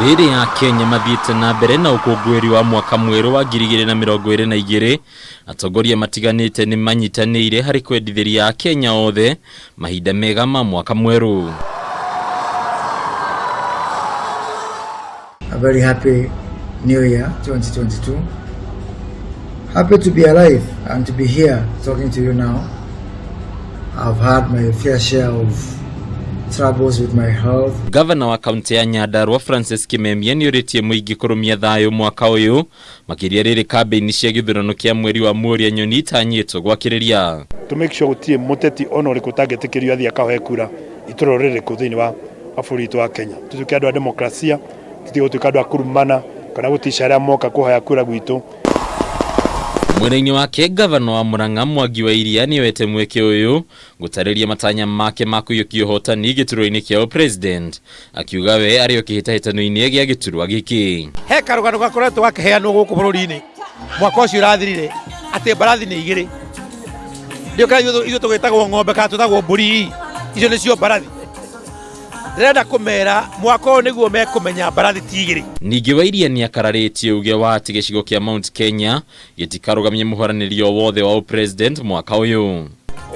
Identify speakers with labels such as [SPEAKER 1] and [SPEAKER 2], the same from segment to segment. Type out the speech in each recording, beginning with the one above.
[SPEAKER 1] Riri ya Kenya mathiĩte na mbere na ũkũngũĩri wa mwaka mweru wa 2022. Atongoria matiganite nimanyitaniire harĩ kwendithiria Akenya othe mahinda mega ma mwaka mweru.
[SPEAKER 2] A very happy new year 2022. Happy to be alive and to be here talking to you now. I've had my fair share of troubles with my health.
[SPEAKER 1] Governor wa kaunti ya Nyandarua Francis Kameme ni oritie muingi kurumia thayu mwaka uyu makiria riri kambi-ini cia githurano kia mweri wa Muria nyoni itanyitwo gwakiriria.
[SPEAKER 3] To make sure gutie muteti ono riku tangetikirio athia kahe kura ituro riri ku thini wa bũrũri wa Kenya. Tutuke andu a demokrasia, tutigo tuka andu a kurumana kana gutisharia moka kuhaya kura gwitu.
[SPEAKER 1] Mwena-ini wake Governor wa Murang'a Mwangi wa Iria ni wete mweke uyu gutariria matanya make ma kuyukia uhotani gituro-ini kia president, akiuga we ari okihitahitano-ini gia giturwa giki.
[SPEAKER 4] He karugano gakoretwo gakiheanwo guku bũrũri-ini mwaka ucio urathirire ati mbarathi ni igiri. Ndio kana ithu tugitagwo ng'ombe kana tutagwo mburi, icio nicio mbarathi. Ndĩrenda kumera mwaka ũyũ nĩguo mekumenya mbarathi ti igiri.
[SPEAKER 1] Ningĩ wa Iria ni akararĩtie uge wa ati gĩcigo kia Mount Kenya gĩtikarũgamia mũhũranĩrio wothe wa president mwaka ũyũ.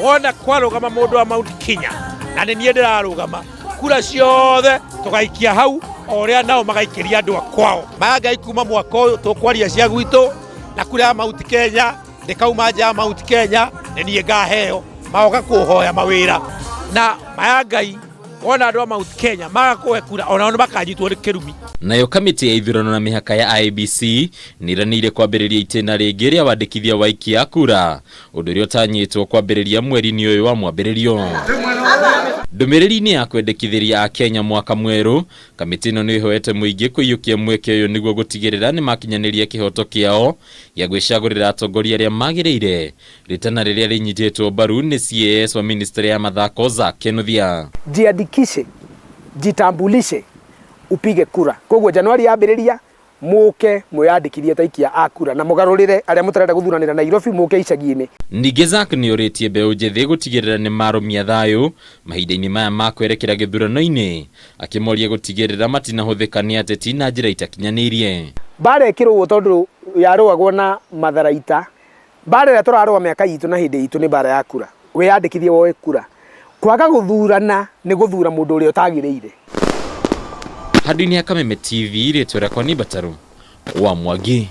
[SPEAKER 4] Wona kwarũgama mũndũ wa Mount Kenya na nĩ niĩ ndĩrarũgama, kura ciothe tũgaikia hau oria nao magaikĩria andũ akwao. Magai kuma mwaka ũyũ tũkwaria cia gwitũ na kura ya Mount Kenya ndĩkauma nja ya Mount Kenya nĩ niĩ ngaheo maoka kũhoya mawĩra na mayangai. Ona andu a Mount Kenya magakuhe kura ona makanyitwo ni kirumi.
[SPEAKER 1] Nayo kamiti ya ithurano na mihaka ya IEBC niranire kwambĩrĩria itĩna rĩngĩ rĩa wandĩkithia wa aikia kura, ũndũ ũrĩa ũtanyĩtwo kwambĩrĩria mweri-inĩ ũyũ wa mwambĩrĩrio. Ndumiriri-inĩ ya kwendithiria Akenya mwaka mweru, kamiti ĩno nĩ ihoete mũingĩ kũiyũkia mweke ũyũ nĩguo gũtigĩrĩra nĩ makinyanĩria kĩhoto kĩao gĩa gwĩcagũrĩra atongoria arĩa magĩrĩire. Ritana rĩrĩa rĩnyitĩtwo mbaru nĩ CAS wa ministry ya mathako za Kenuthia.
[SPEAKER 5] Jiandikishe, jitambulishe, upige kura. Koguo Januari yambĩrĩria muke mwiyandikithie taikia akura na mugarurire aria mutarenda guthuranira Nairobi muke icagi-ini.
[SPEAKER 1] Ningĩ Zak ni oritie mbeũ njĩthĩ gũtigĩrĩra nĩ marũmia thayu mahinda-inĩ maya ma kwerekera gĩthurano-inĩ, akĩmoria gũtigĩrĩra matinahũthĩka nĩ ateti na njĩra itakinyanĩirie. Mbara
[SPEAKER 5] ĩkĩrũgwo tondũ yarũagwo na matharaita. Mbara ĩrĩa tũrarũa mĩaka itũ na hĩndĩ itũ nĩ mbara ya kura. Wĩyandĩkithie woe kura. Kwaga guthurana ni guthura mundu uria utagiriire.
[SPEAKER 1] Handũ-inĩ ya Kameme TV rĩtwa rĩakwa ni Bataru wa Mwagi.